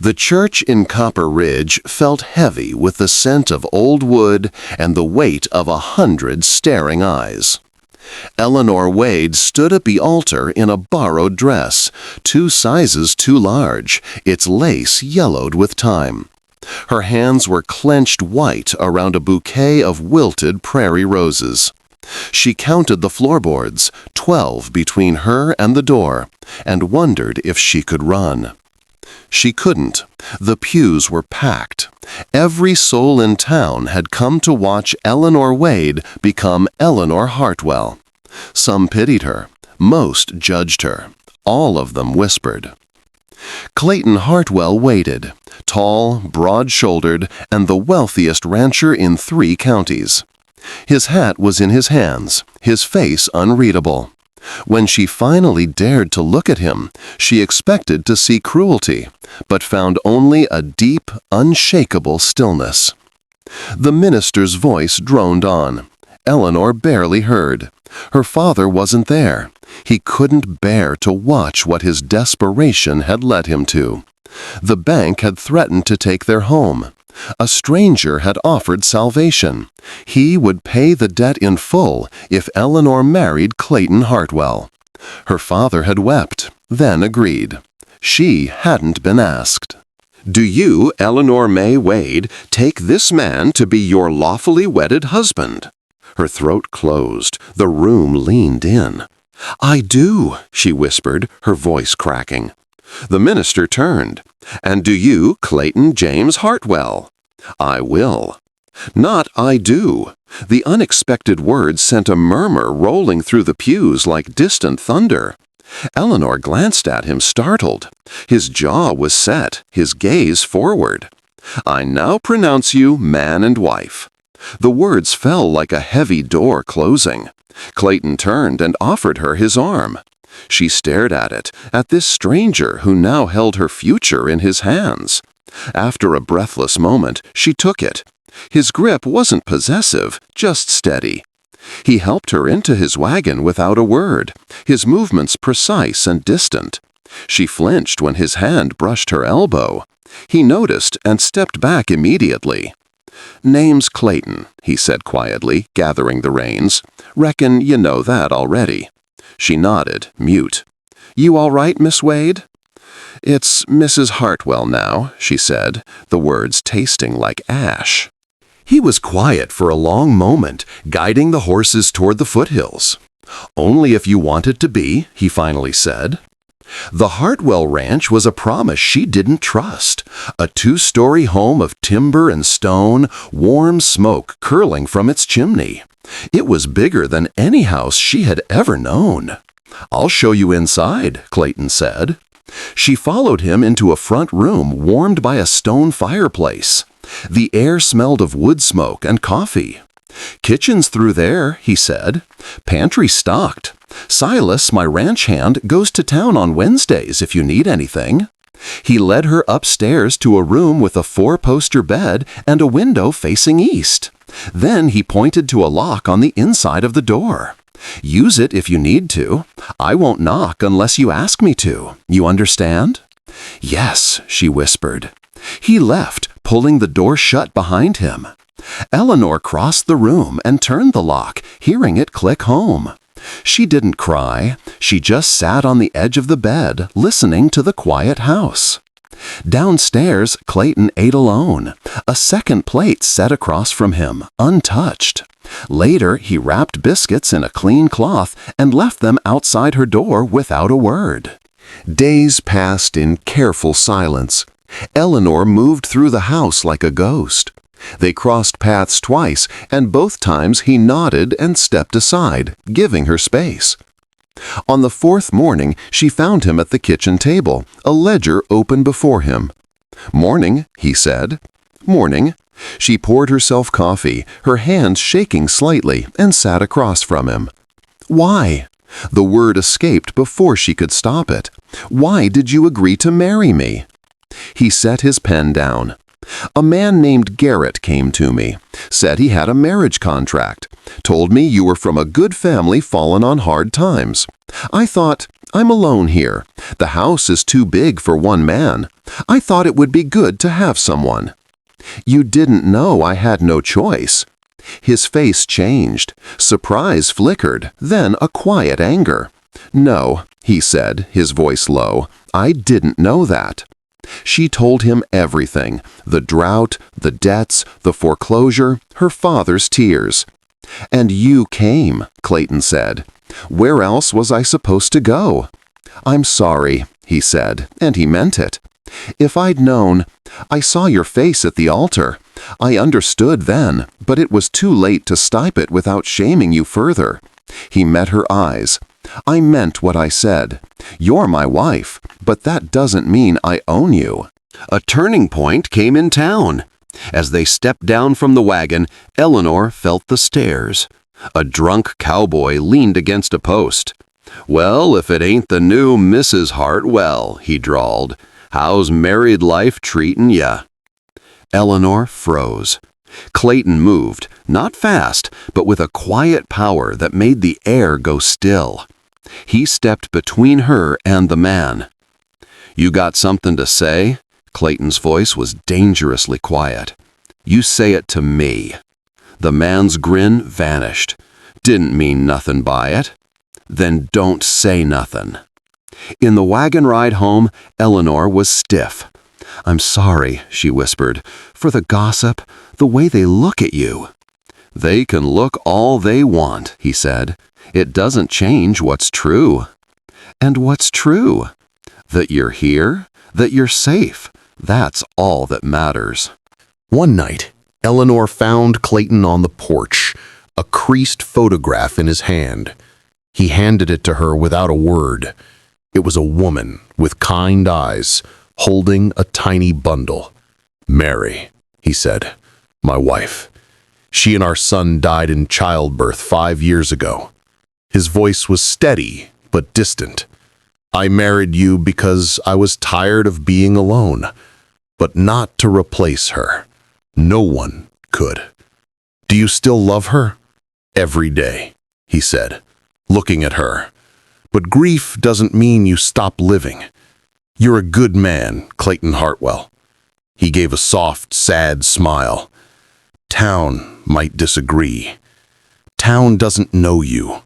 The church in Copper Ridge felt heavy with the scent of old wood and the weight of 100 staring eyes. Eleanor Wade stood at the altar in a borrowed dress, 2 sizes too large, its lace yellowed with time. Her hands were clenched white around a bouquet of wilted prairie roses. She counted the floorboards, 12 between her and the door, and wondered if she could run. She couldn't. The pews were packed. Every soul in town had come to watch Eleanor Wade become Eleanor Hartwell. Some pitied her. Most judged her. All of them whispered. Clayton Hartwell waited, tall, broad-shouldered, and the wealthiest rancher in 3 counties. His hat was in his hands, his face unreadable. When she finally dared to look at him, she expected to see cruelty, but found only a deep, unshakable stillness. The minister's voice droned on. Eleanor barely heard. Her father wasn't there. He couldn't bear to watch what his desperation had led him to. The bank had threatened to take their home. A stranger had offered salvation. He would pay the debt in full if Eleanor married Clayton Hartwell. Her father had wept, then agreed. She hadn't been asked. "Do you, Eleanor May Wade, take this man to be your lawfully wedded husband?" Her throat closed. The room leaned in. "I do," she whispered, her voice cracking. The minister turned. "And do you, Clayton James Hartwell?" "I will." Not "I do." The unexpected words sent a murmur rolling through the pews like distant thunder. Eleanor glanced at him, startled. His jaw was set, his gaze forward. "I now pronounce you man and wife." The words fell like a heavy door closing. Clayton turned and offered her his arm. She stared at this stranger who now held her future in his hands. After a breathless moment, she took it. His grip wasn't possessive, just steady. He helped her into his wagon without a word, his movements precise and distant. She flinched when his hand brushed her elbow. He noticed and stepped back immediately. "Name's Clayton," he said quietly, gathering the reins. "Reckon you know that already." She nodded, mute. "You all right, Miss Wade?" "It's Mrs. Hartwell now," she said, the words tasting like ash. He was quiet for a long moment, guiding the horses toward the foothills. "Only if you want it to be," he finally said. The Hartwell Ranch was a promise she didn't trust. A 2-story home of timber and stone, warm smoke curling from its chimney. It was bigger than any house she had ever known. "I'll show you inside," Clayton said. She followed him into a front room warmed by a stone fireplace. The air smelled of wood smoke and coffee. "Kitchen's through there," he said. "Pantry stocked. Silas, my ranch hand, goes to town on Wednesdays if you need anything." He led her upstairs to a room with a 4-poster bed and a window facing east. Then he pointed to a lock on the inside of the door. "Use it if you need to. I won't knock unless you ask me to. You understand?" "Yes," she whispered. He left, pulling the door shut behind him. Eleanor crossed the room and turned the lock, hearing it click home. She didn't cry. She just sat on the edge of the bed, listening to the quiet house. Downstairs, Clayton ate alone, a second plate set across from him, untouched. Later, he wrapped biscuits in a clean cloth and left them outside her door without a word. Days passed in careful silence. Eleanor moved through the house like a ghost. They crossed paths twice, and both times he nodded and stepped aside, giving her space. On the 4th morning, she found him at the kitchen table, a ledger open before him. "Morning," he said. "Morning." She poured herself coffee, her hands shaking slightly, and sat across from him. "Why?" The word escaped before she could stop it. "Why did you agree to marry me?" He set his pen down. "A man named Garrett came to me, said he had a marriage contract, told me you were from a good family fallen on hard times. I thought, I'm alone here. The house is too big for one man. I thought it would be good to have someone." "You didn't know I had no choice." His face changed. Surprise flickered, then a quiet anger. "No," he said, his voice low. "I didn't know that." She told him everything: the drought, the debts, the foreclosure, her father's tears. "And you came," Clayton said. "Where else was I supposed to go?" "I'm sorry," he said, and he meant it. "If I'd known, I saw your face at the altar. I understood then, but it was too late to stop it without shaming you further." He met her eyes. "I meant what I said. You're my wife, but that doesn't mean I own you." A turning point came in town. As they stepped down from the wagon, Eleanor felt the stares. A drunk cowboy leaned against a post. "Well, if it ain't the new Mrs. Hartwell," he drawled. "How's married life treatin' ya?" Eleanor froze. Clayton moved, not fast, but with a quiet power that made the air go still. He stepped between her and the man. "You got something to say?" Clayton's voice was dangerously quiet. "You say it to me." The man's grin vanished. "Didn't mean nothing by it." "Then don't say nothing." In the wagon ride home, Eleanor was stiff. "I'm sorry," she whispered, "for the gossip, the way they look at you." "They can look all they want," he said. "It doesn't change what's true." "And what's true?" "That you're here, that you're safe. That's all that matters." One night, Eleanor found Clayton on the porch, a creased photograph in his hand. He handed it to her without a word. It was a woman with kind eyes, holding a tiny bundle. "Mary," he said, "my wife. She and our son died in childbirth 5 years ago." His voice was steady but distant. "I married you because I was tired of being alone, but not to replace her. No one could." "Do you still love her?" "Every day," he said, looking at her. "But grief doesn't mean you stop living. You're a good man, Clayton Hartwell." He gave a soft, sad smile. "Town might disagree. Town doesn't know you.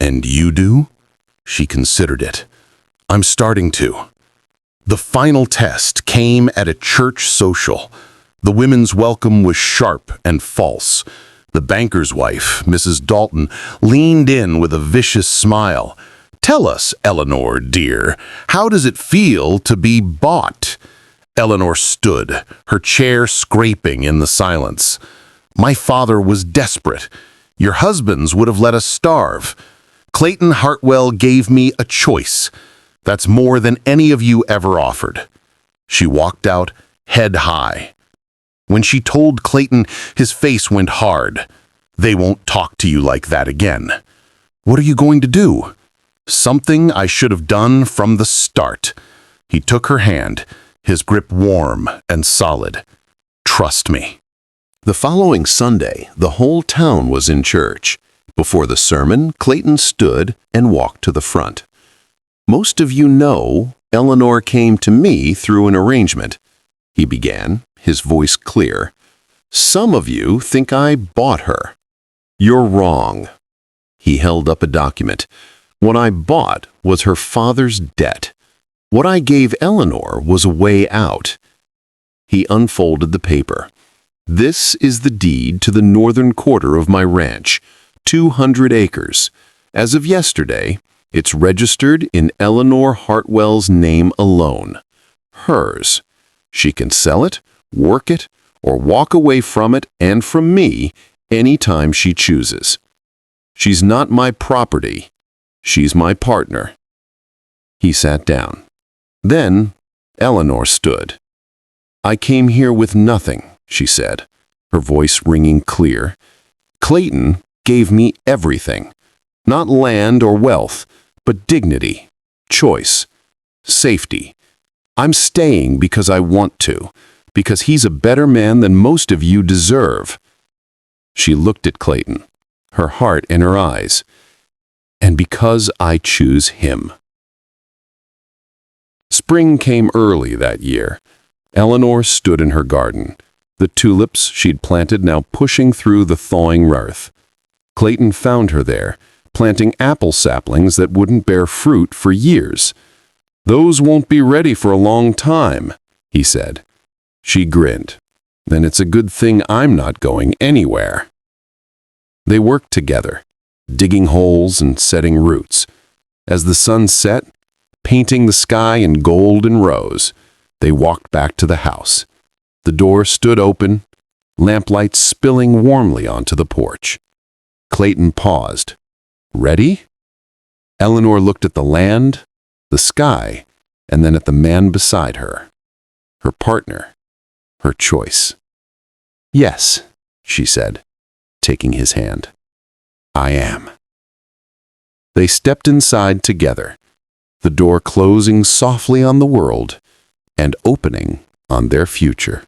And you do?" She considered it. "I'm starting to." The final test came at a church social. The women's welcome was sharp and false. The banker's wife, Mrs. Dalton, leaned in with a vicious smile. "Tell us, Eleanor, dear, how does it feel to be bought?" Eleanor stood, her chair scraping in the silence. "My father was desperate. Your husbands would have let us starve. Clayton Hartwell gave me a choice. That's more than any of you ever offered." She walked out, head high. When she told Clayton, his face went hard. "They won't talk to you like that again." "What are you going to do?" "Something I should have done from the start." He took her hand, his grip warm and solid. "Trust me." The following Sunday, the whole town was in church. Before the sermon, Clayton stood and walked to the front. "Most of you know Eleanor came to me through an arrangement," he began, his voice clear. "Some of you think I bought her. You're wrong." He held up a document. "What I bought was her father's debt. What I gave Eleanor was a way out." He unfolded the paper. "This is the deed to the northern quarter of my ranch, 200 acres. As of yesterday, it's registered in Eleanor Hartwell's name alone. Hers. She can sell it, work it, or walk away from it and from me any time she chooses. She's not my property. She's my partner." He sat down. Then Eleanor stood. "I came here with nothing," she said, her voice ringing clear. "Clayton gave me everything. Not land or wealth, but dignity, choice, safety. I'm staying because I want to, because he's a better man than most of you deserve." She looked at Clayton, her heart in her eyes. "And because I choose him." Spring came early that year. Eleanor stood in her garden, the tulips she'd planted now pushing through the thawing earth. Clayton found her there, planting apple saplings that wouldn't bear fruit for years. "Those won't be ready for a long time," he said. She grinned. "Then it's a good thing I'm not going anywhere." They worked together, digging holes and setting roots. As the sun set, painting the sky in gold and rose, they walked back to the house. The door stood open, lamplight spilling warmly onto the porch. Clayton paused. "Ready?" Eleanor looked at the land, the sky, and then at the man beside her. Her partner, her choice. "Yes," she said, taking his hand. "I am." They stepped inside together, the door closing softly on the world and opening on their future.